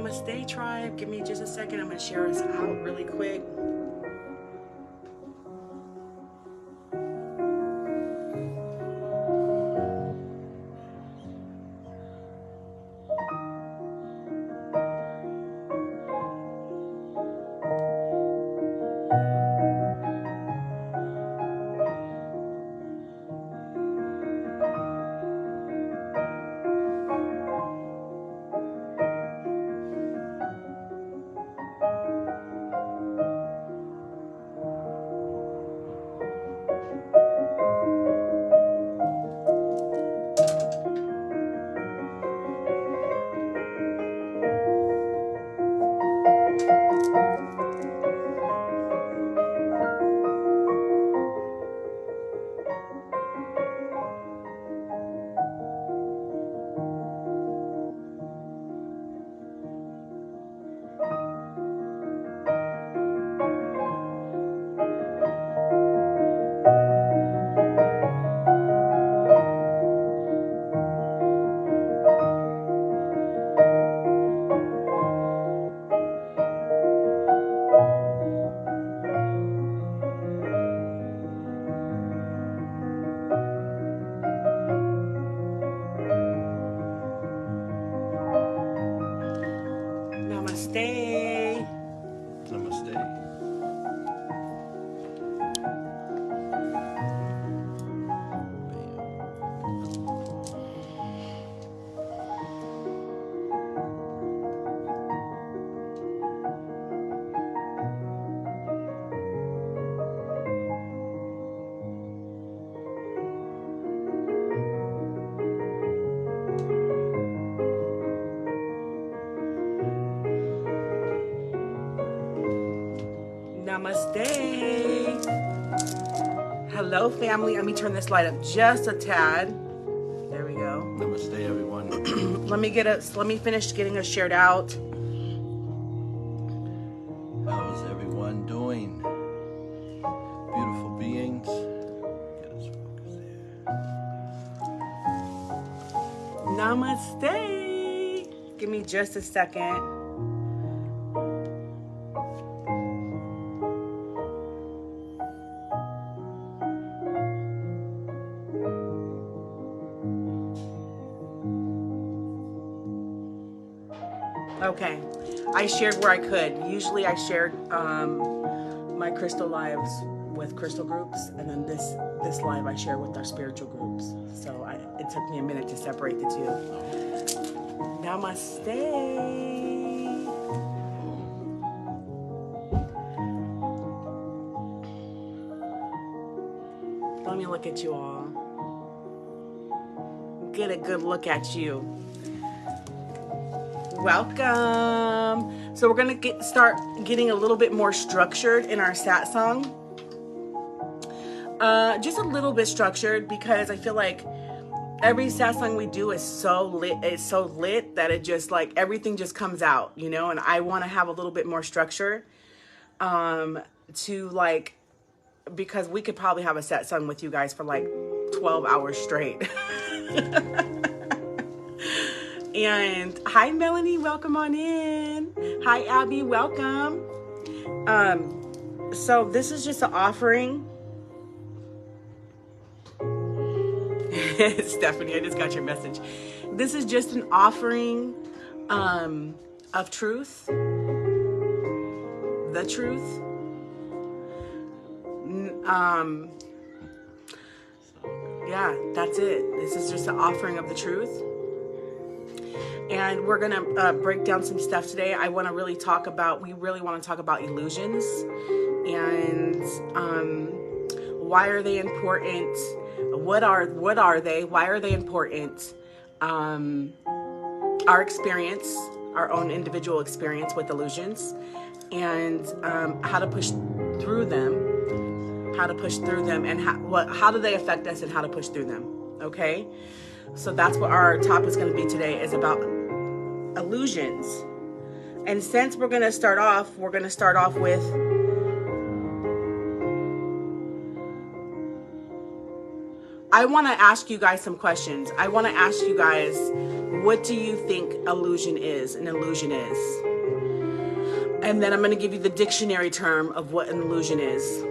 Namaste, tribe. Give me just a second. I'm going to share us out really quick. Namaste. Namaste. Namaste. Hello, family. Let me turn this light up just a tad. There we go. Namaste, everyone. Let me finish getting us shared out. How's everyone doing? Beautiful beings. Get us focused there. Namaste. Give me just a second. Okay, I shared where I could. Usually I shared my crystal lives with crystal groups, and then this live I share with our spiritual groups. So it took me a minute to separate the two. Namaste. Let me look at you all. Get a good look at you. Welcome. So we're gonna start getting a little bit more structured in our satsang. Just a little bit structured, because I feel like every satsang we do is so lit. It's so lit that it just like everything just comes out, you know. And I want to have a little bit more structure, to like, because we could probably have a satsang with you guys for like 12 hours straight. And hi, Melanie, welcome on in. Hi, Abby, welcome. So this is just an offering. Stephanie, I just got your message. This is just an offering of truth. The truth. Yeah, that's it. This is just an offering of the truth. And we're going to break down some stuff today. We really want to talk about illusions and why are they important? What are they? Why are they important? Our experience, our own individual experience with illusions, and how to push through them. And how do they affect us and how to push through them. Okay? So that's what our topic is going to be today, is about illusions. And since we're going to start off with I want to ask you guys some questions. I want to ask you guys, what do you think illusion is? An illusion is. And then I'm going to give you the dictionary term of what an illusion is.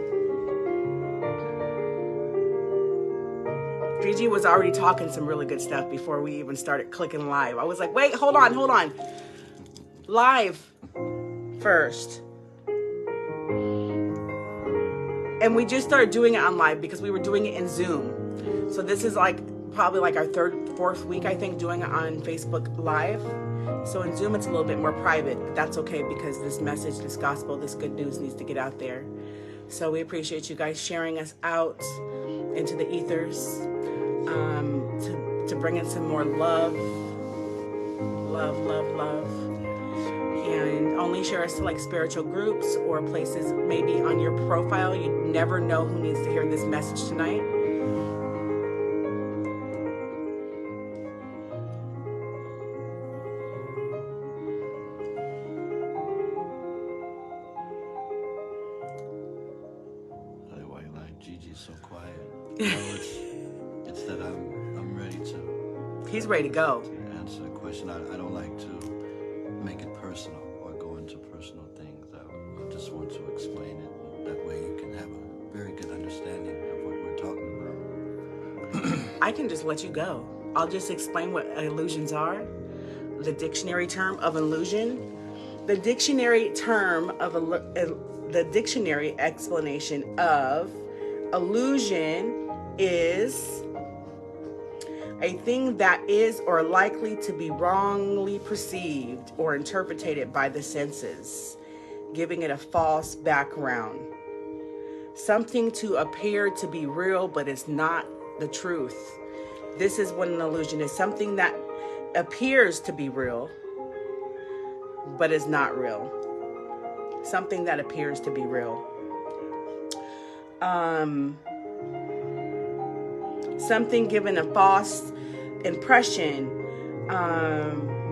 Gigi was already talking some really good stuff before we even started clicking live. I was like, wait, hold on. Live first. And we just started doing it on live because we were doing it in Zoom. So this is probably our fourth week, I think, doing it on Facebook Live. So in Zoom, it's a little bit more private, but that's okay because this message, this gospel, this good news needs to get out there. So we appreciate you guys sharing us out into the ethers, to bring in some more love. And only share us to spiritual groups or places maybe on your profile. You never know who needs to hear this message tonight. Gigi's so quiet. It's that I'm ready to. He's ready to go. Answer a question. I don't like to make it personal or go into personal things. I just want to explain it. That way you can have a very good understanding of what we're talking about. I can just let you go. I'll just explain what illusions are. The dictionary term of illusion. The dictionary term of the dictionary explanation of illusion is a thing that is or likely to be wrongly perceived or interpreted by the senses, giving it a false background. Something to appear to be real, but is not the truth. This is what an illusion is. Something that appears to be real, but is not real. Something that appears to be real. Something given a false impression,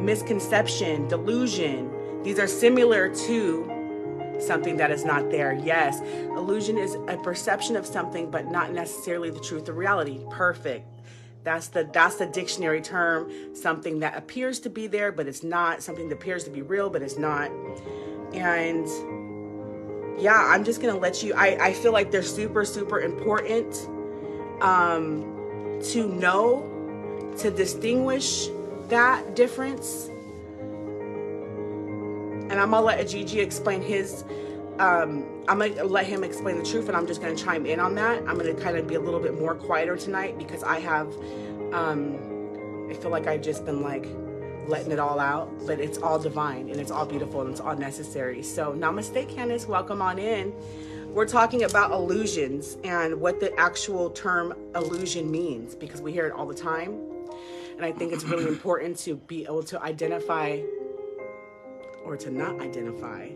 misconception, delusion. These are similar to something that is not there. Yes, illusion is a perception of something, but not necessarily the truth or reality. Perfect. That's the dictionary term. Something that appears to be there, but it's not. Something that appears to be real, but it's not. And yeah, I'm just going to let you, I feel like they're super, super important to know, to distinguish that difference. And I'm going to let Gigi explain his, I'm going to let him explain the truth, and I'm just going to chime in on that. I'm going to kind of be a little bit more quieter tonight because I have, I feel like I've just been letting it all out, but it's all divine and it's all beautiful and it's all necessary. So namaste, Candace, welcome on in. We're talking about illusions and what the actual term illusion means because we hear it all the time. And I think it's really important to be able to identify or to not identify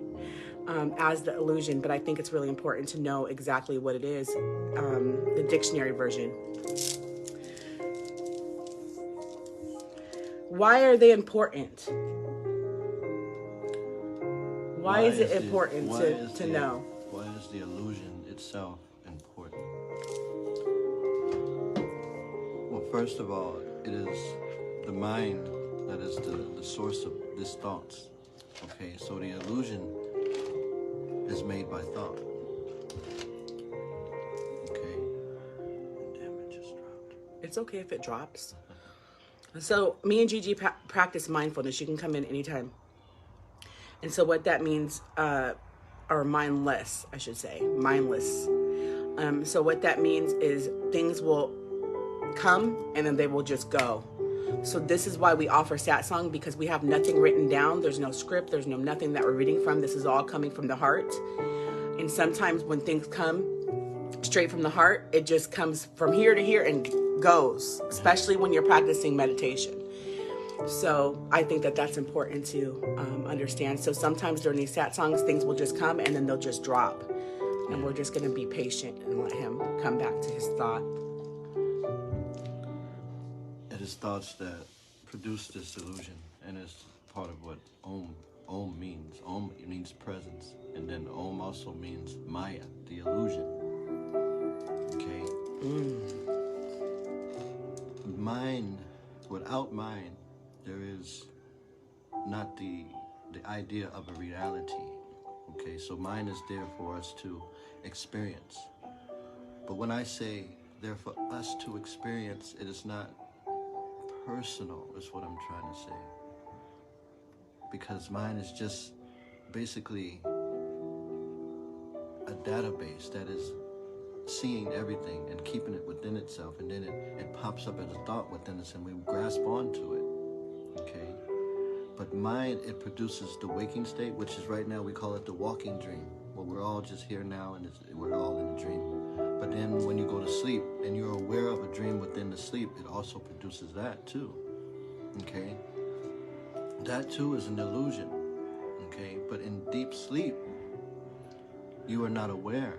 as the illusion, but I think it's really important to know exactly what it is, the dictionary version. Why are they important? Why is it important to know? Why is the illusion itself important? Well, first of all, it is the mind that is the source of these thoughts. Okay, so the illusion is made by thought. Okay. Damn, it just dropped. It's okay if it drops. So me and Gigi practice mindfulness. You can come in anytime. And so what that means, or mindless, I should say, mindless. So what that means is things will come and then they will just go. So this is why we offer satsang, because we have nothing written down. There's no script. There's nothing that we're reading from. This is all coming from the heart. And sometimes when things come straight from the heart, it just comes from here to here and goes, especially when you're practicing meditation. So I think that that's important to understand. So sometimes during these satsangs, things will just come and then they'll just drop. And we're just going to be patient and let him come back to his thought. It is thoughts that produce this illusion, and it's part of what Om means. Om means presence, and then Om also means Maya, the illusion. Okay? Mind, without mind, there is not the idea of a reality. Okay, so mind is there for us to experience. But when I say there for us to experience, it is not personal, is what I'm trying to say. Because mind is just basically a database that is seeing everything and keeping it within itself, and then it pops up as a thought within us and we grasp onto it. Okay? But mind, it produces the waking state, which is right now we call it the walking dream. Well, we're all just here now and we're all in a dream. But then when you go to sleep and you're aware of a dream within the sleep, it also produces that too. Okay? That too is an illusion. Okay? But in deep sleep, you are not aware.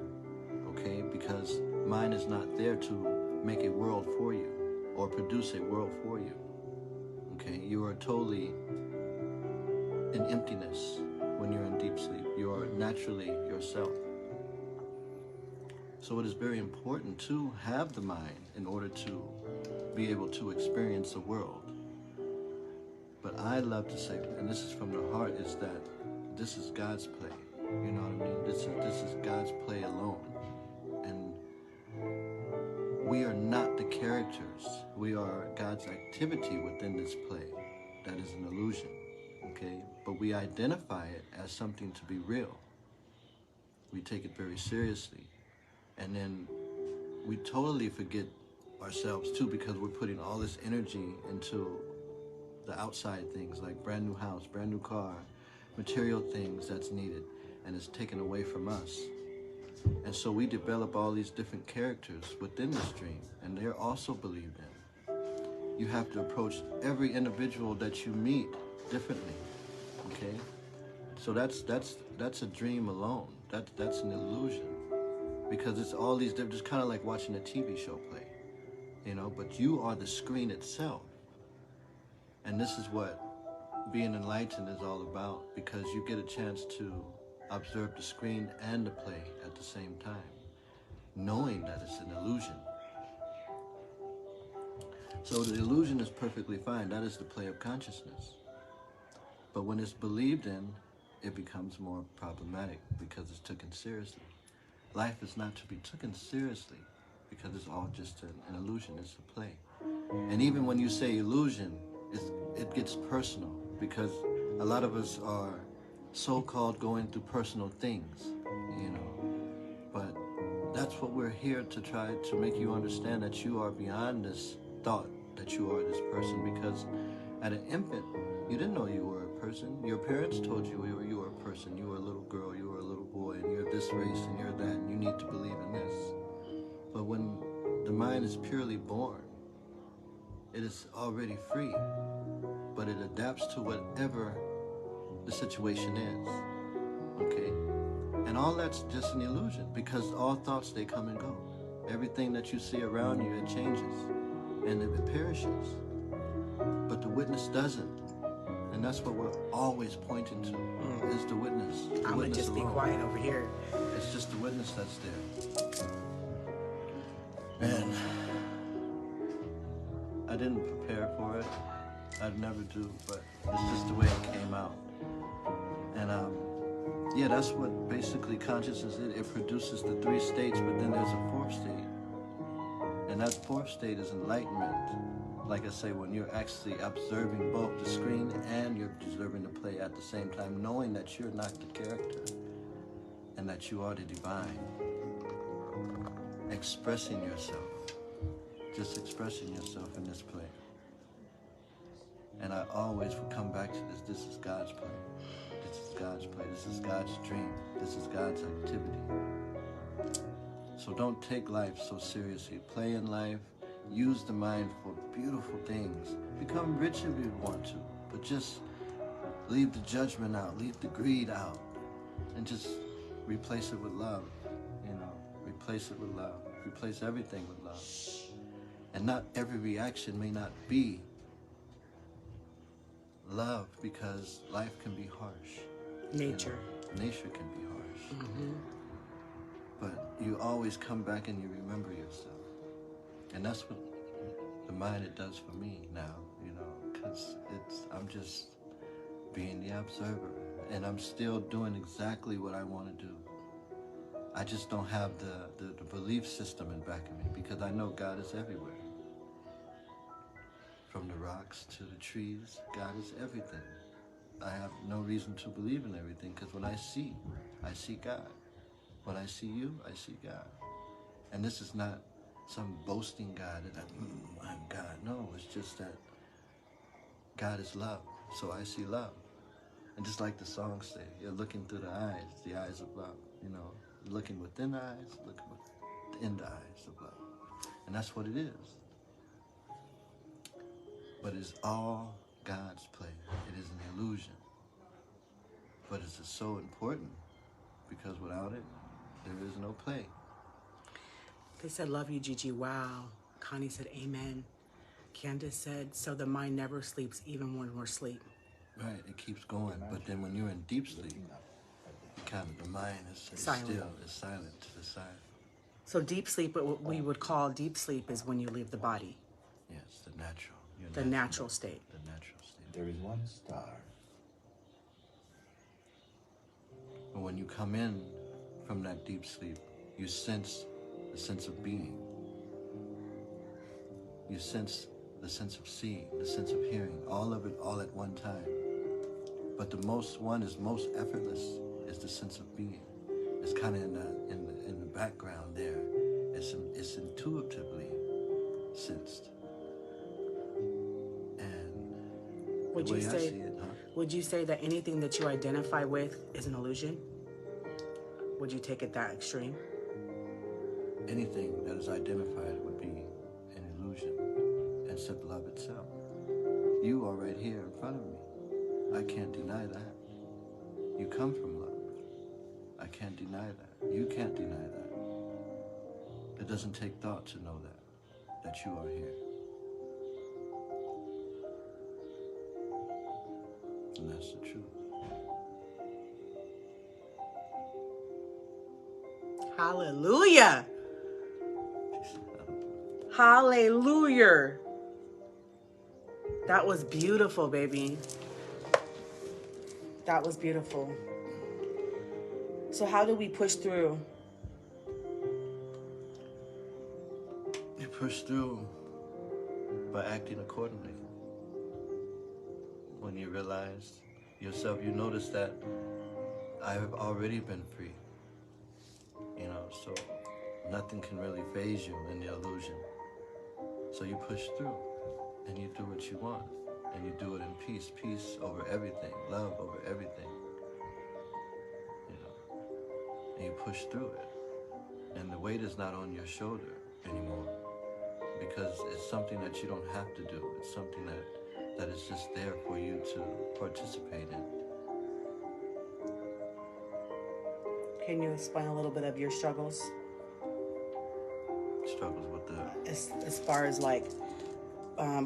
Okay? Because mind is not there to make a world for you or produce a world for you. Okay? You are totally in emptiness when you're in deep sleep. You are naturally yourself. So it is very important to have the mind in order to be able to experience the world. But I love to say, and this is from the heart, is that this is God's play. You know what I mean? This is God's play alone. And we are not the characters. We are God's activity within this play. That is an illusion. Okay? But we identify it as something to be real. We take it very seriously. And then we totally forget ourselves too, because we're putting all this energy into the outside things like brand new house, brand new car, material things that's needed, and it's taken away from us. And so we develop all these different characters within this dream, and they're also believed in. You have to approach every individual that you meet differently. Okay? So that's a dream alone. That's an illusion. Because it's all these different, it's kind of like watching a TV show play, you know, but you are the screen itself. And this is what being enlightened is all about, because you get a chance to observe the screen and the play at the same time, knowing that it's an illusion. So the illusion is perfectly fine. That is the play of consciousness. But when it's believed in, it becomes more problematic because it's taken seriously. Life is not to be taken seriously because it's all just an illusion. It's a play. And even when you say illusion, it gets personal, because a lot of us are so-called going through personal things, you know. But that's what we're here to try to make you understand, that you are beyond this thought that you are this person. Because at an infant, you didn't know you were a person. Your parents told you you were a person. You were a little girl, you were a little boy, and you're this race and you're that, and you need to believe in this. But when the mind is purely born, it is already free, but it adapts to whatever the situation is. Okay? And all that's just an illusion, because all thoughts, they come and go. Everything that you see around you, it changes and it perishes. But the witness doesn't. And that's what we're always pointing to, is the witness. I'm going to just be quiet over here. It's just the witness that's there. And I didn't prepare for it. I'd never do, but it's just the way it came out. And yeah, that's what basically consciousness is. It produces the three states, but then there's a fourth state. And that fourth state is enlightenment. Like I say, when you're actually observing both the screen and you're observing the play at the same time, knowing that you're not the character and that you are the divine. Expressing yourself. Just expressing yourself in this play. And I always would come back to this. This is God's play. This is God's play. This is God's dream. This is God's activity. So don't take life so seriously. Play in life. Use the mind for beautiful things. Become rich if you want to. But just leave the judgment out. Leave the greed out. And just replace it with love. You know, replace it with love. Replace everything with love. And not every reaction may not be love, because life can be harsh. Nature. You know, nature can be harsh. Mm-hmm. But you always come back and you remember yourself. And that's what the mind, it does for me now, you know, because I'm just being the observer, and I'm still doing exactly what I want to do. I just don't have the belief system in back of me, because I know God is everywhere. From the rocks to the trees, God is everything. I have no reason to believe in everything, because when I see God. When I see you, I see God. And this is not some boasting God that I'm God. No, it's just that God is love. So I see love. And just like the song say, you're looking through the eyes of love. You know, looking within the eyes, looking within the eyes of love. And that's what it is. But it's all God's play. It is an illusion. But it's so important, because without it, there is no play. They said, love you, Gigi. Wow. Connie said, amen. Candace said, so the mind never sleeps even when we're asleep. Right, it keeps going. But then when you're in deep sleep, the mind is Silent. still, is silent to the side. So deep sleep, what we would call deep sleep, is when you leave the body. Yes, the natural. The natural state. The natural state. There is one star. But when you come in from that deep sleep, you sense the sense of being. You sense the sense of seeing, the sense of hearing, all of it all at one time. But the most effortless is the sense of being. It's kind of in the background there. It's intuitively sensed. And Would the way you I say, see it, would you say that anything that you identify with is an illusion? Would you take it that extreme? anything that is identified would be an illusion, except love itself. You are right here in front of me. I can't deny that. You come from love. I can't deny that. You can't deny that. It doesn't take thought to know that you are here. And that's the truth. Hallelujah. Hallelujah. That was beautiful, baby. That was beautiful. So how do we push through? You push through by acting accordingly. When you realize yourself, you notice that I have already been free. You know, so nothing can really faze you in the illusion. So you push through and you do what you want. And you do it in peace. Peace over everything. Love over everything. You know. And you push through it. And the weight is not on your shoulder anymore. Because it's something that you don't have to do. It's something that is just there for you to participate in. Can you explain a little bit of your struggles? Struggles with the... As far as like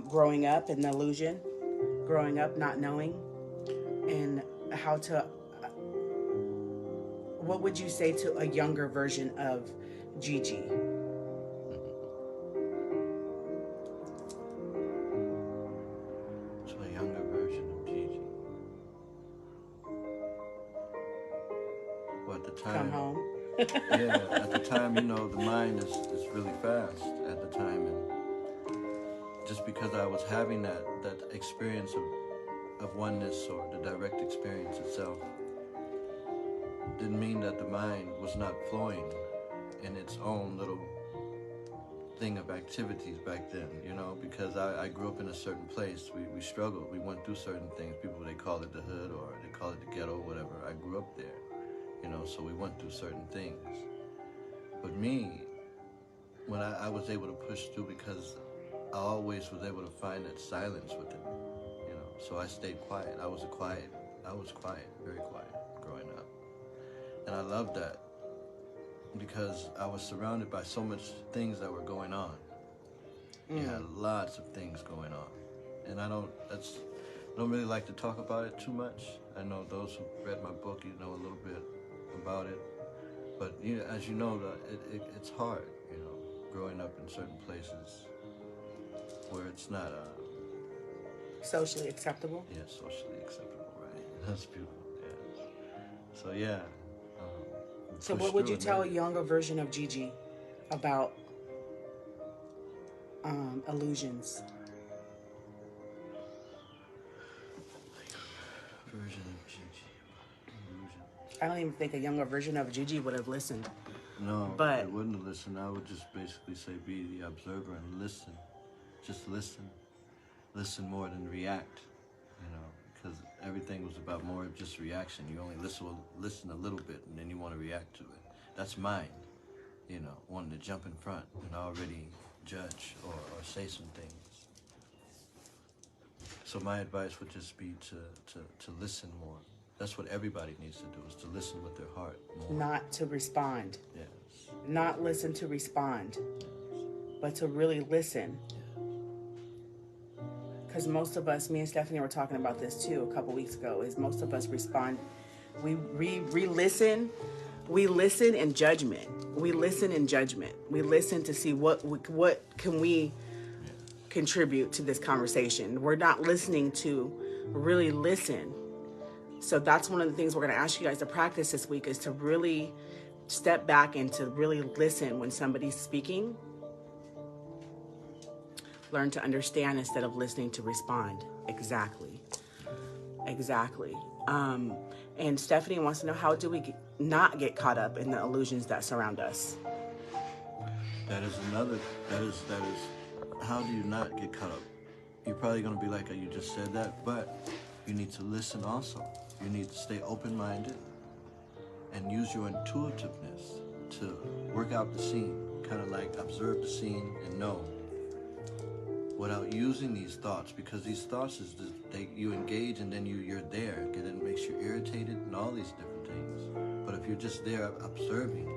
growing up in the illusion, growing up not knowing, and how to... what would you say to a younger version of Gigi? To a younger version of Gigi. Well, at the time... Come home. Yeah, at the time, you know, the mind is really fast at the time. And just because I was having that experience of oneness, or the direct experience itself, didn't mean that the mind was not flowing in its own little thing of activities back then, you know, because I grew up in a certain place. We struggled. We went through certain things. People, they call it the hood, or they call it the ghetto, whatever. I grew up there, you know, so we went through certain things. But me, when I was able to push through, because I always was able to find that silence within me, you know, so I stayed quiet. I was quiet, very quiet growing up. And I loved that, because I was surrounded by so much things that were going on. You had lots of things going on. And I don't really like to talk about it too much. I know those who read my book, you know a little bit about it. But you know, as you know, it's hard, you know, growing up in certain places where it's not Socially acceptable. Yeah, socially acceptable, right? That's beautiful. Yeah. So yeah. So push what would through you and tell a then- younger version of Gigi about illusions? Version of Gigi. Illusion. I don't even think a younger version of Gigi would have listened. No, But- I wouldn't listen. I would just basically say be the observer and listen. Just listen. Listen more than react. You know, because everything was about more of just reaction. You only listen a little bit and then you want to react to it. That's mine. You know, wanting to jump in front and already judge or say some things. So my advice would just be to listen more. That's what everybody needs to do, is to listen with their heart more. Not to respond. Yes. Not listen to respond, but to really listen. Because most of us, me and Stephanie were talking about this too a couple weeks ago, is most of us respond. We re-listen. We listen in judgment. We listen in judgment. We listen to see what can we contribute to this conversation. We're not listening to really listen. So that's one of the things we're going to ask you guys to practice this week, is to really step back and to really listen when somebody's speaking. Learn to understand instead of listening to respond. Exactly. And Stephanie wants to know, how do we not get caught up in the illusions that surround us? That is, how do you not get caught up? You're probably going to be like, oh, you just said that, but you need to listen also. You need to stay open-minded and use your intuitiveness to work out the scene, kind of like observe the scene and know, without using these thoughts, because these thoughts is you engage and then you're there, and it makes you irritated and all these different things. But if you're just there observing,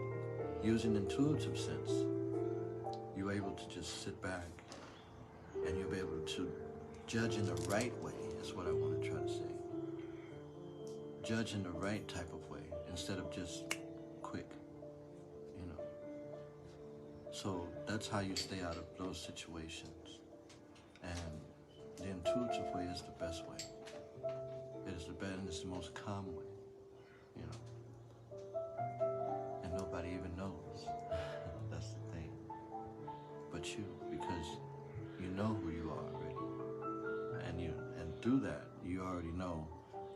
using intuitive sense, you're able to just sit back and you'll be able to judge in the right way, is what I want to try to say. Judge in the right type of way instead of just quick, you know. So that's how you stay out of those situations. And the intuitive way is the best way. It is the best and it's the most calm way, you know. And nobody even knows. That's the thing. But you, because you know who you are already. And through that, you already know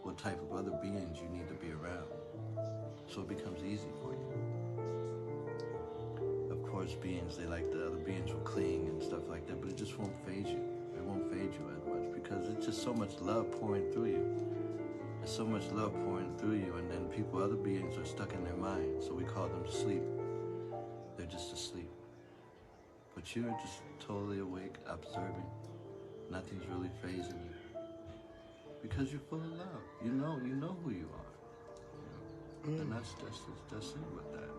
what type of other beings you need to be around. So it becomes easy for you. Of course, beings, the other beings will cling and stuff like that, but it just won't phase you. It won't fade you as much because it's just so much love pouring through you. There's so much love pouring through you, and then other beings are stuck in their mind, so we call them asleep. They're just asleep. But you're just totally awake, observing. Nothing's really phasing you. Because you're full of love. You know who you are. And that's it with that.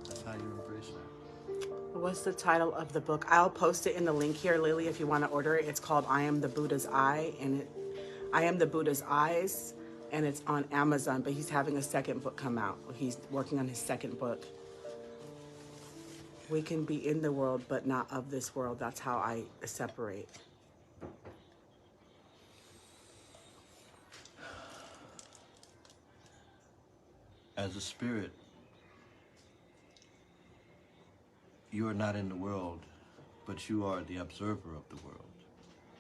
That's how you embrace that. What's the title of the book? I'll post it in the link here, Lily, if you want to order it. It's called I Am the Buddha's Eye, and I Am the Buddha's Eyes, and it's on Amazon, but he's having a second book come out. He's working on his second book. We can be in the world, but not of this world. That's how I separate. As a spirit, you are not in the world, but you are the observer of the world.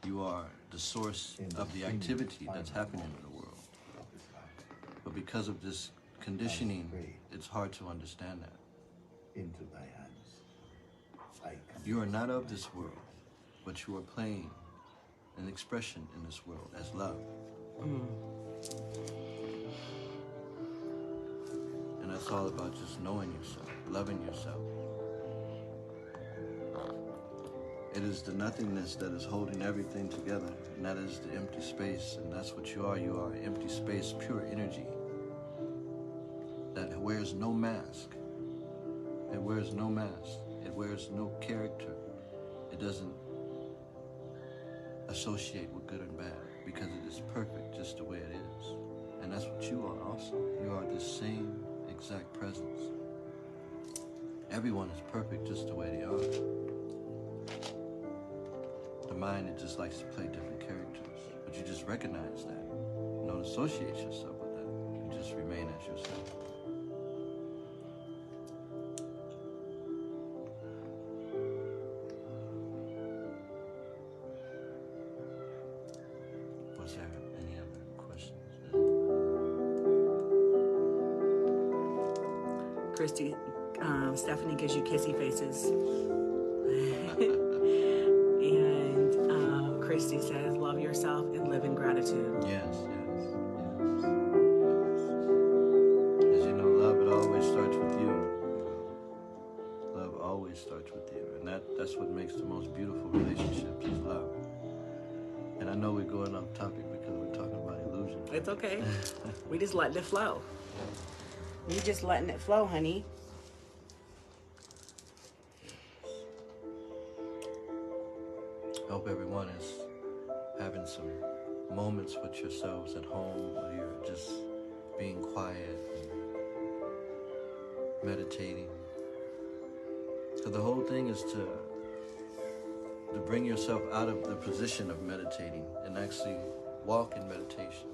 You are the source of the activity that's happening in the world. But because of this conditioning, it's hard to understand that. Into thy hands. You are not of this world, but you are playing an expression in this world as love. And that's all about just knowing yourself, loving yourself. It is the nothingness that is holding everything together, and that is the empty space, and that's what you are. You are empty space, pure energy that wears no mask. It wears no mask. It wears no character. It doesn't associate with good and bad because it is perfect just the way it is. And that's what you are also. You are the same exact presence. Everyone is perfect just the way they are. The mind, it just likes to play different characters. But you just recognize that. You don't associate yourself with that. You just remain as yourself. Was there any other questions? Christy, Stephanie gives you kissy faces. And Christy says, love yourself and live in gratitude. Yes, yes, yes, yes. As you know, love, it always starts with you. Love always starts with you. And that's what makes the most beautiful relationships is love. And I know we're going off topic because we're talking about illusions. It's okay. We just letting it flow. We just letting it flow, honey. I hope everyone is having some moments with yourselves at home where you're just being quiet and meditating. So the whole thing is to bring yourself out of the position of meditating and actually walk in meditation.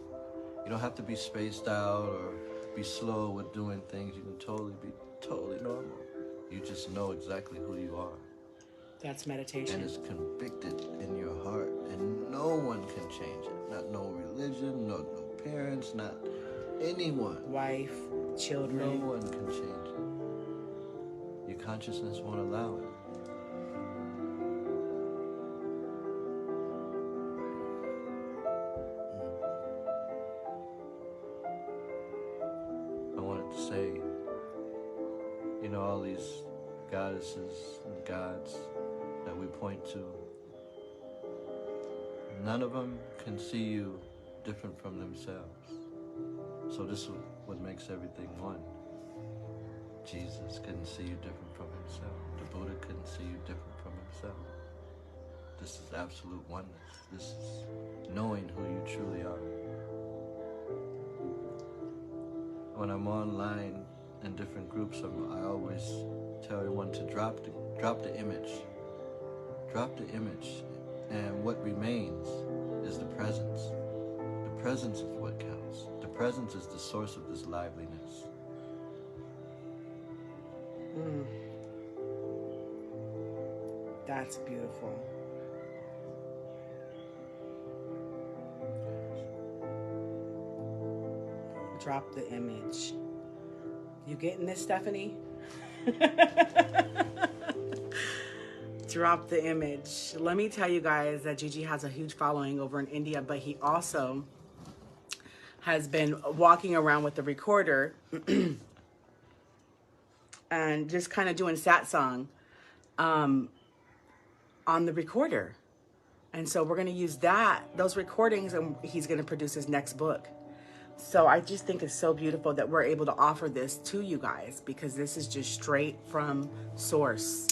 You don't have to be spaced out or be slow with doing things. You can be totally normal. You just know exactly who you are. That's meditation. And it's convicted in your heart, and no one can change it. Not no religion, no parents, not anyone. Wife, children. No one can change it. Your consciousness won't allow it. I wanted to say, you know, all these goddesses and gods that we point to, none of them can see you different from themselves. So this is what makes everything one. Jesus couldn't see you different from himself. The Buddha couldn't see you different from himself. This is absolute oneness. This is knowing who you truly are. When I'm online in different groups, I always tell everyone to drop the image. Drop the image, and what remains is the presence. The presence is what counts. The presence is the source of this liveliness. That's beautiful. Drop the image. You getting this, Stephanie? Drop the image. Let me tell you guys that Gigi has a huge following over in India, but he also has been walking around with the recorder and just kind of doing satsang on the recorder. And so we're going to use those recordings, and he's going to produce his next book. So I just think it's so beautiful that we're able to offer this to you guys, because this is just straight from source,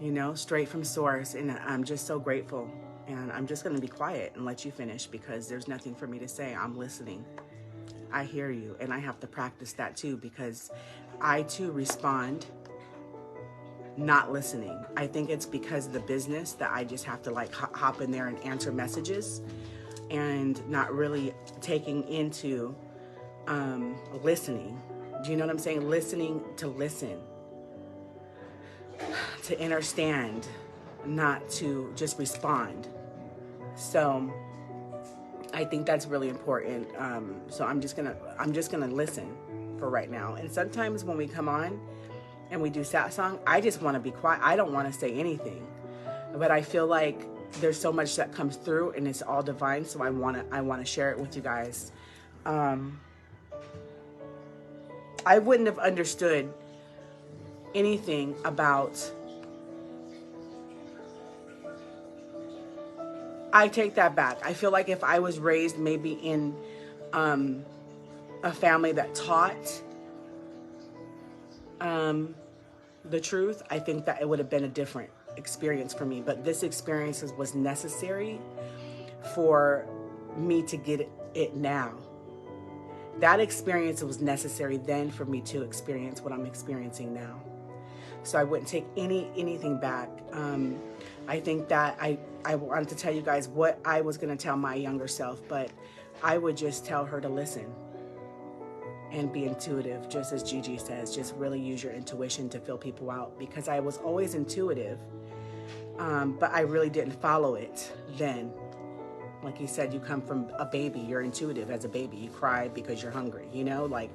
you know, straight from source. And I'm just so grateful. And I'm just going to be quiet and let you finish, because there's nothing for me to say. I'm listening. I hear you. And I have to practice that too, because I too respond not listening. I think it's because of the business that I just have to like hop in there and answer messages and not really taking into listening. Do you know what I'm saying? Listening to listen, to understand, not to just respond. So I think that's really important. So I'm just gonna listen for right now. And sometimes when we come on and we do satsang, I just want to be quiet. I don't want to say anything, but I feel like there's so much that comes through, and it's all divine. So I want to share it with you guys. I wouldn't have understood anything about. I take that back. I feel like if I was raised maybe in a family that taught the truth, I think that it would have been a different experience for me. But this experience was necessary for me to get it now. That experience was necessary then for me to experience what I'm experiencing now. so I wouldn't take anything back. I think that I wanted to tell you guys what I was going to tell my younger self, but I would just tell her to listen and be intuitive, just as Gigi says. Just really use your intuition to feel people out, because I was always intuitive, but I really didn't follow it then. Like you said, you come from a baby, you're intuitive as a baby. You cry because you're hungry, you know, like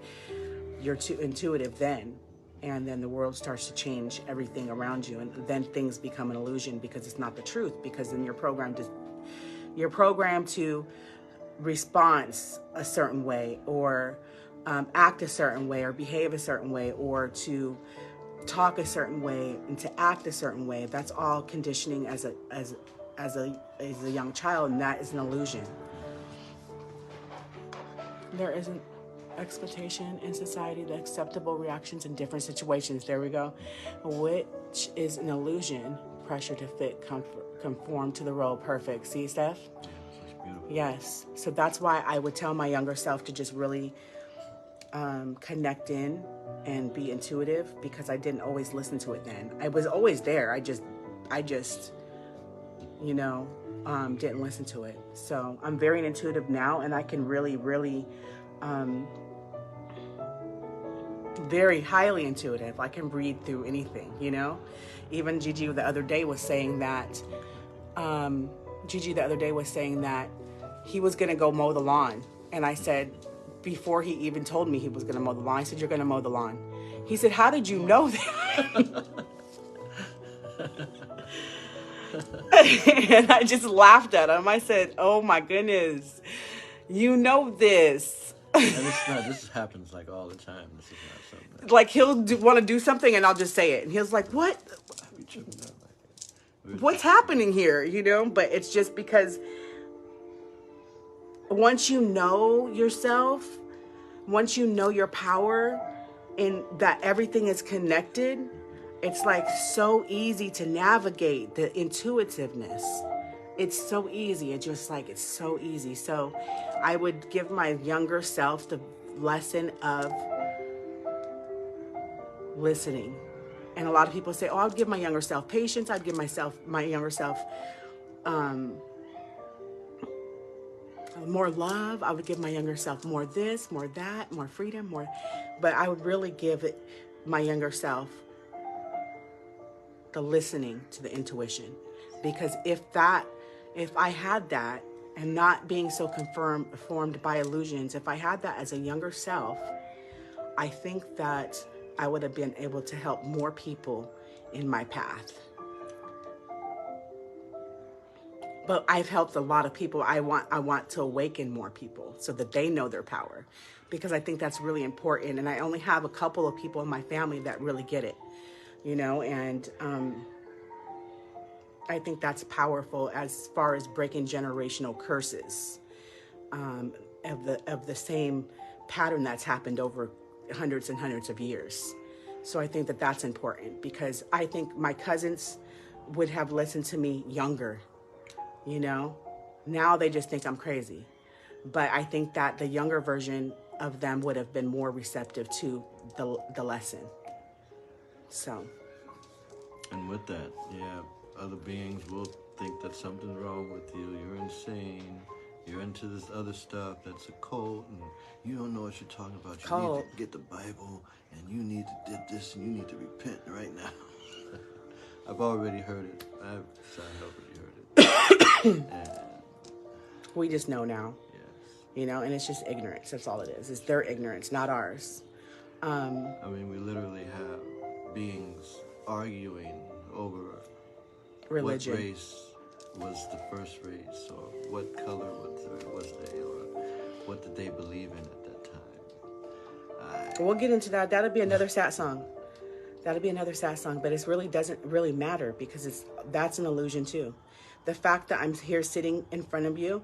you're too intuitive then. And then the world starts to change everything around you. And then things become an illusion because it's not the truth, because then you're programmed to respond a certain way, or act a certain way, or behave a certain way, or to talk a certain way and to act a certain way. That's all conditioning as a young child, and that is an illusion. There is an expectation in society, the acceptable reactions in different situations. There we go. Which is an illusion. Pressure to fit, conform to the role. Perfect. See, Steph? Yes. So that's why I would tell my younger self to just really connect in and be intuitive, because I didn't always listen to it then. I was always there. I just you know, didn't listen to it. So I'm very intuitive now, and I can really, very highly intuitive. I can read through anything, you know. Even Gigi the other day was saying that, he was gonna go mow the lawn. And I said, before he even told me he was gonna mow the lawn, I said, you're gonna mow the lawn. He said, how did you know that? And I just laughed at him. I said, oh my goodness, you know this. And it's not, this happens like all the time. This is not something. Like he'll want to do something and I'll just say it. And he's like, what? What's happening here? You know, but it's just because once you know yourself, once you know your power and that everything is connected, it's like so easy to navigate the intuitiveness. It's so easy. It's just like, it's so easy. So I would give my younger self the lesson of listening. And a lot of people say, oh, I'd give my younger self patience. I'd give my younger self more love. I would give my younger self more this, more that, more freedom, more. But I would really give it my younger self the listening to the intuition. Because if I had that, and not being so formed by illusions, if I had that as a younger self, I think that I would have been able to help more people in my path. But I've helped a lot of people. I want to awaken more people so that they know their power, because I think that's really important. And I only have a couple of people in my family that really get it, you know, and I think that's powerful as far as breaking generational curses of the same pattern that's happened over hundreds and hundreds of years. So I think that that's important, because I think my cousins would have listened to me younger, you know. Now they just think I'm crazy. But I think that the younger version of them would have been more receptive to the lesson. So. And with that, yeah, other beings will think that something's wrong with you. You're insane. You're into this other stuff that's a cult, and you don't know what you're talking about. You need to get the Bible, and you need to do this, and you need to repent right now. I've already heard it. I've already heard it. And we just know now. yes. You know, and it's just ignorance. That's all it is. It's their ignorance, not ours. I mean, we literally have beings arguing over Religion. what race was the first race, or what color was they, or what did they believe in at that time. We'll get into that. That'll be another sad song. But it really doesn't really matter, because that's an illusion too. The fact that I'm here sitting in front of you,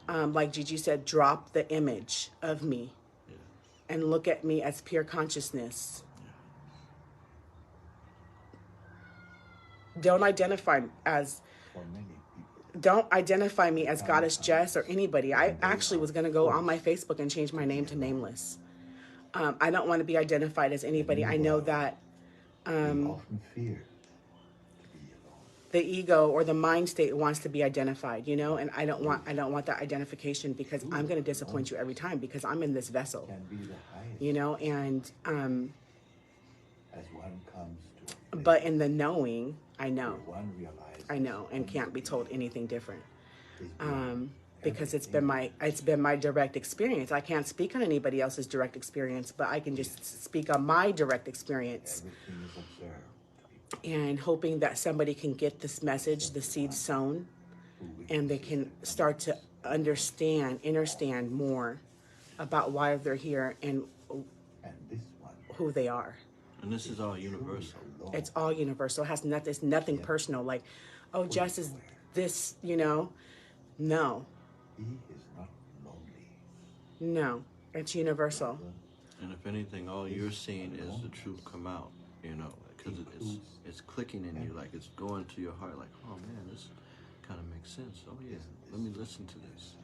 like Gigi said, drop the image of me and look at me as pure consciousness. Don't identify me as Goddess Jess or anybody. I actually was going to go on my Facebook and change my name to Nameless. I don't want to be identified as anybody. I know that We often fear to be alone. The ego or the mind state wants to be identified, you know, and I don't want that identification, because I'm going to disappoint you every time, because I'm in this vessel, Can be the highest. you know. And As one comes to a place but in the knowing, I know, where one realizes I know, and can't be told anything different. is beyond Because it's everything been my direct experience. I can't speak on anybody else's direct experience, but I can just speak on my direct experience, everything is observed to be and hoping that somebody can get this message, the seed sown, and they can start to understand more about why they're here and and this one who they are. And this is all universal. alone. It's all universal. It has nothing. It's nothing personal. Like, oh, Jess is this. You know, no, He is not lonely. no. It's universal. And if anything, all you're seeing is the truth come out, you know, because it's clicking in you, like it's going to your heart, like, oh man, this kind of makes sense. Oh yeah, let me listen to this.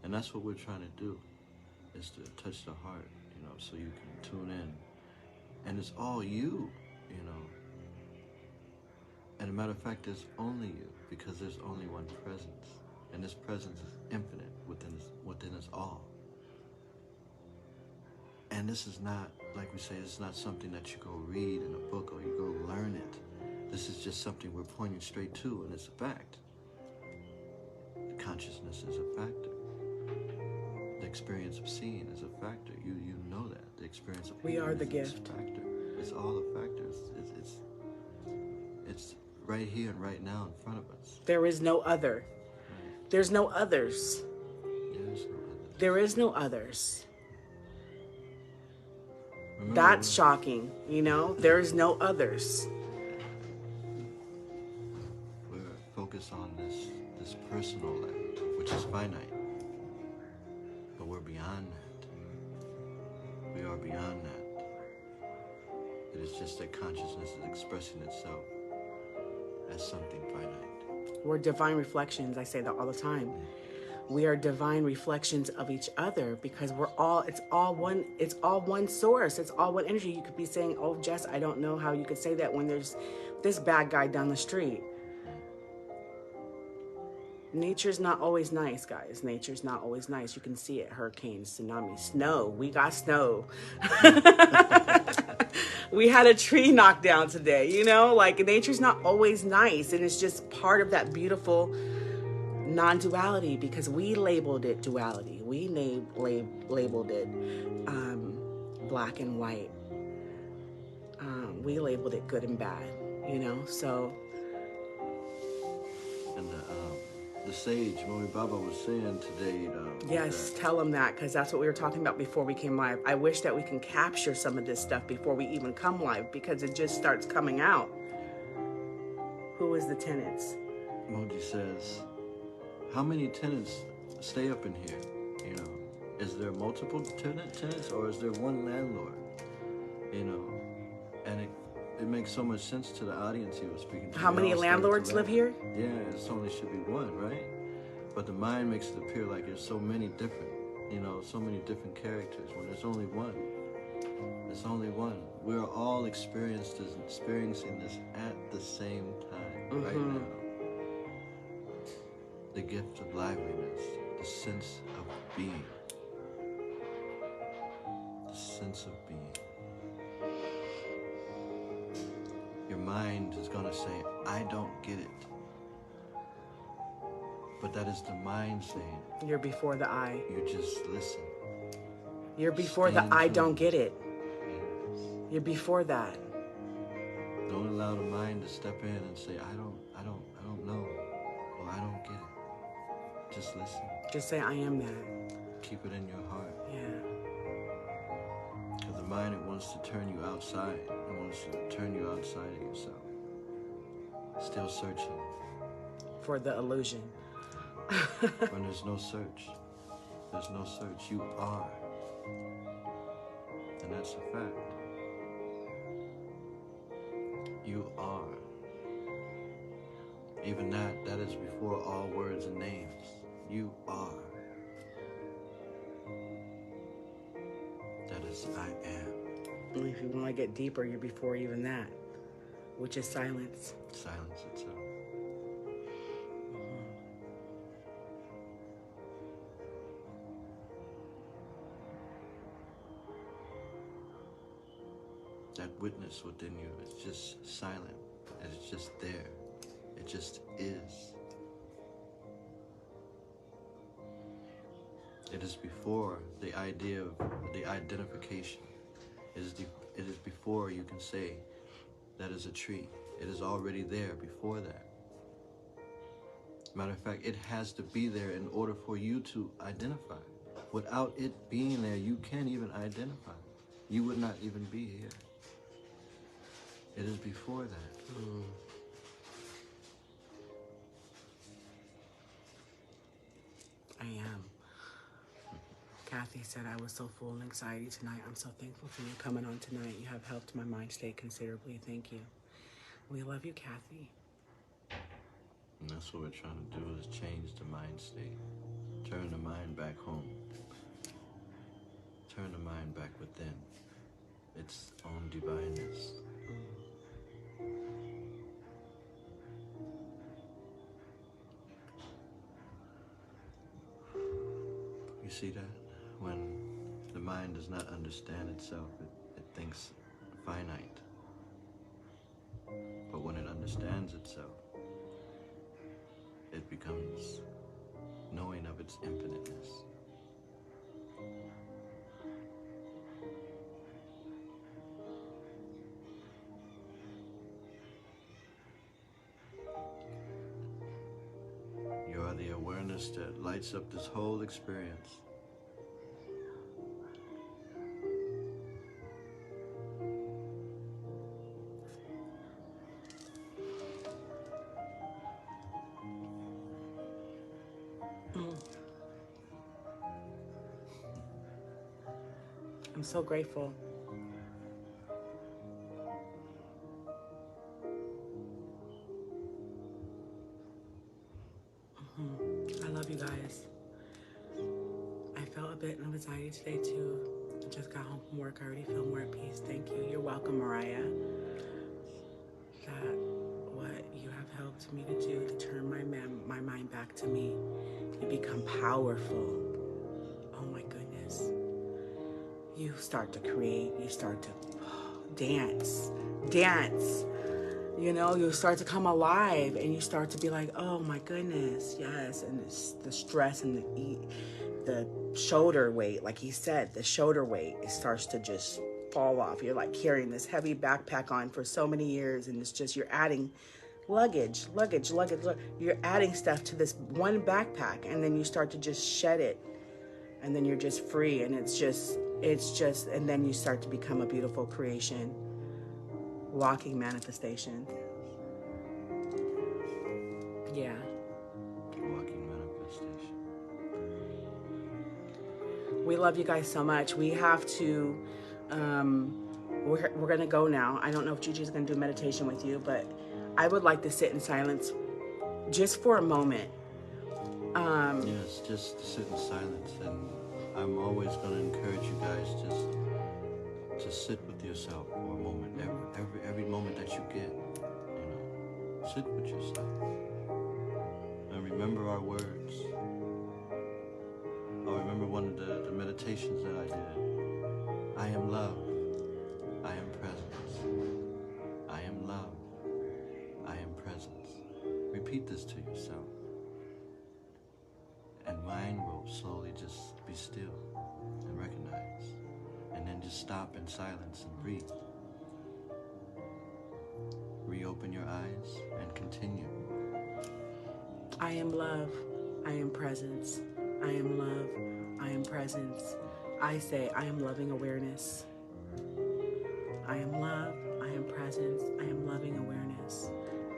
And that's what we're trying to do, is to touch the heart, you know, so you can tune in. And it's all you, you know. And a matter of fact, there's only you, because there's only one presence. And this presence is infinite within us all. And this is not, like we say, it's not something that you go read in a book or you go learn it. This is just something we're pointing straight to, and it's a fact. The consciousness is a factor. The experience of seeing is a factor. You know that. The experience of We are the hearing is gift. a factor. It's all a factor. It's right here and right now in front of us. There is no other. There's no others. There's no other. There is no others. Remember, That's shocking. You know, there is no others. we're focused on this personal level, which is finite. But we're beyond that. We are beyond that. It is just that consciousness is expressing itself as something finite. We're divine reflections. I say that all the time. We are divine reflections of each other, because it's all one source. It's all one energy. You could be saying, oh, Jess, I don't know how you could say that when there's this bad guy down the street. Nature's not always nice, guys. Nature's not always nice. You can see it. Hurricanes, tsunamis, snow. We got snow. We had a tree knocked down today, you know? Like, nature's not always nice, and it's just part of that beautiful non-duality, because we labeled it duality. We labeled it black and white. We labeled it good and bad, you know? So And the sage, Momi Baba, was saying today. yes, that tell them that, because that's what we were talking about before we came live. I wish that we can capture some of this stuff before we even come live, because it just starts coming out. Who is the tenants? Moji says, how many tenants stay up in here? You know, is there multiple tenants, or is there one landlord? You know, and it makes so much sense to the audience he was speaking to. How They many all started to landlords live laugh. here? Yeah, it only should be one, right? But the mind makes it appear like there's so many different, you know, so many different characters, when there's only one. There's only one. We're all experiencing this at the same time, right now. The gift of liveliness, the sense of being. The sense of being. Your mind is going to say, I don't get it. But that is the mind saying, You're before the I. you just listen. You're before the Stand I tuned. don't get it. Yes. You're before that. Don't allow the mind to step in and say, I don't know, or I don't get it. Just listen. Just say I am that. Keep it in your heart. Yeah. Because the mind, it wants to turn you outside. It wants to turn you outside of yourself. Still searching. For the illusion. When there's no search. There's no search. You are. And that's a fact. You are. Even that is before all words and names. You are. That is I am. And if you want to get deeper, you're before even that. which is silence. Silence itself. That witness within you is just silent. It's just there. It just is. It is before the idea of the identification. It is before you can say that is a tree. It is already there before that. Matter of fact, it has to be there in order for you to identify. Without it being there, you can't even identify. You would not even be here. It is before that. I am. Kathy said I was so full of anxiety tonight. I'm so thankful for you coming on tonight. You have helped my mind state considerably. Thank you. We love you, Kathy. And that's what we're trying to do, is change the mind state. Turn the mind back home. Turn the mind back within its own divineness. You see that? When the mind does not understand itself, it thinks finite. But when it understands itself, it becomes knowing of its infiniteness. You are the awareness that lights up this whole experience. I'm so grateful. I love you guys. I felt a bit of anxiety today too. I just got home from work. I already feel more at peace. Thank you. You're welcome, Mariah. That what you have helped me to do to turn my mind back to me. You become powerful. Oh my goodness. You start to create. You start to dance. You know, you start to come alive, and you start to be like, oh my goodness, yes. And it's the stress and the shoulder weight, like he said, the shoulder weight, it starts to just fall off. You're like carrying this heavy backpack on for so many years, and it's just, you're adding luggage. You're adding stuff to this one backpack, and then you start to just shed it, and then you're just free, and it's just, and then you start to become a beautiful creation. Walking manifestation. Yeah. Walking manifestation. We love you guys so much. We have to, we're going to go now. I don't know if Gigi's going to do meditation with you, but I would like to sit in silence just for a moment. Yes, just sit in silence. And I'm always going to encourage you guys to sit with yourself for a moment. Every moment that you get, sit with yourself. And remember our words. I remember one of the meditations that I did. I am love. I am presence. I am love. I am presence. Repeat this to yourself. And mind will slowly just be still and recognize. And then just stop in silence and breathe. Reopen your eyes and continue. I am love. I am presence. I am love. I am presence. I say I am loving awareness. I am love. I am presence. I am loving awareness.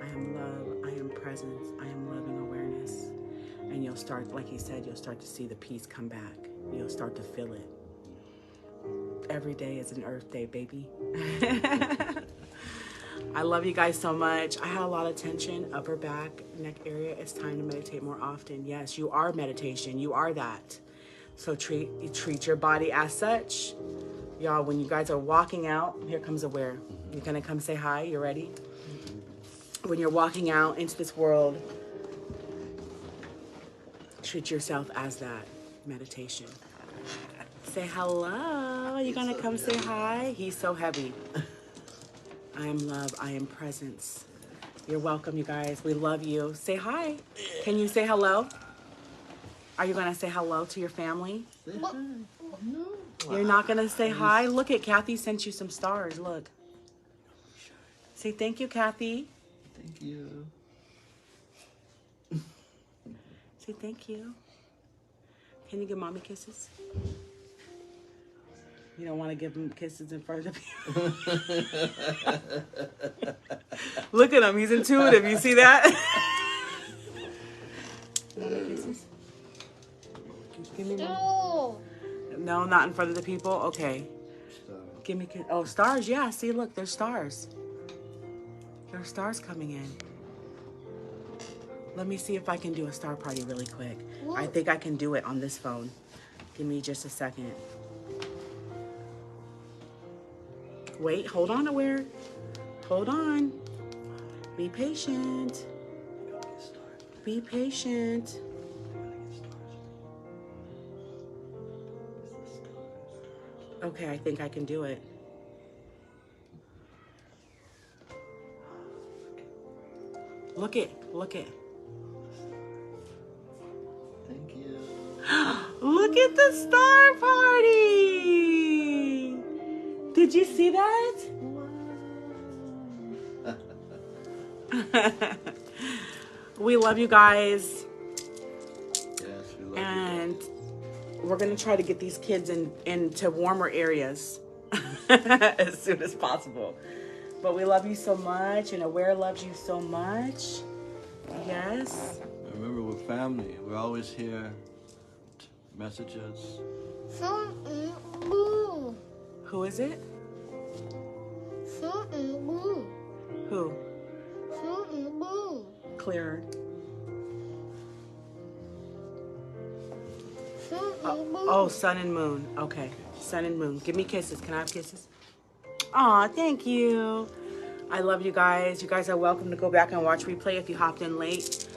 I am love. I am presence. I am loving awareness. And you'll start, like he said, you'll start to see the peace come back. You'll start to feel it. Every day is an Earth Day, baby. I love you guys so much. I had a lot of tension, upper back, neck area. It's time to meditate more often. Yes, you are meditation. You are that. So treat your body as such. Y'all, when you guys are walking out, here comes Aware. You're going to come say hi. You ready? when you're walking out into this world, treat yourself as that meditation. Say hello. Are you gonna come say hi? He's so heavy. I am love. I am presence. You're welcome, you guys. We love you. Say hi. Can you say hello? Are you gonna say hello to your family? Say hi. No. You're not gonna say hi? Look at Kathy sent you some stars. Look. Say thank you, Kathy. Thank you. Say thank you. Can you give mommy kisses? You don't want to give him kisses in front of the people. Look at him. He's intuitive. You see that? Mommy kisses? Give me one. No, not in front of the people? Okay. Give me kiss. Oh, stars. Yeah. See, look. There's stars. There are stars coming in. Let me see if I can do a star party really quick. I think I can do it on this phone. Give me just a second. Wait, hold on, Aware. Hold on. Be patient. Be patient. Okay, I think I can do it. Look it. Thank you. Look at the star party. Did you see that? We love you guys. Yes, we love And we're going to try to get these kids into warmer areas as soon as possible. But we love you so much, and Aware loves you so much. Yes. you. Remember, we're family. We're always here. Message us. Who is it? Who? Clearer. Oh, sun and moon. Okay. Sun and moon. Give me kisses. Can I have kisses? Aw, thank you. I love you guys. You guys are welcome to go back and watch replay if you hopped in late.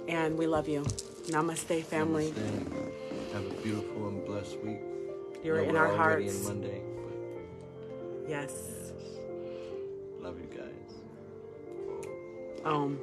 And we love you. Namaste, family. Namaste. Have a beautiful and blessed week. You're Yeah, in we're our already hearts. in Monday, Yes. but love you guys. Om.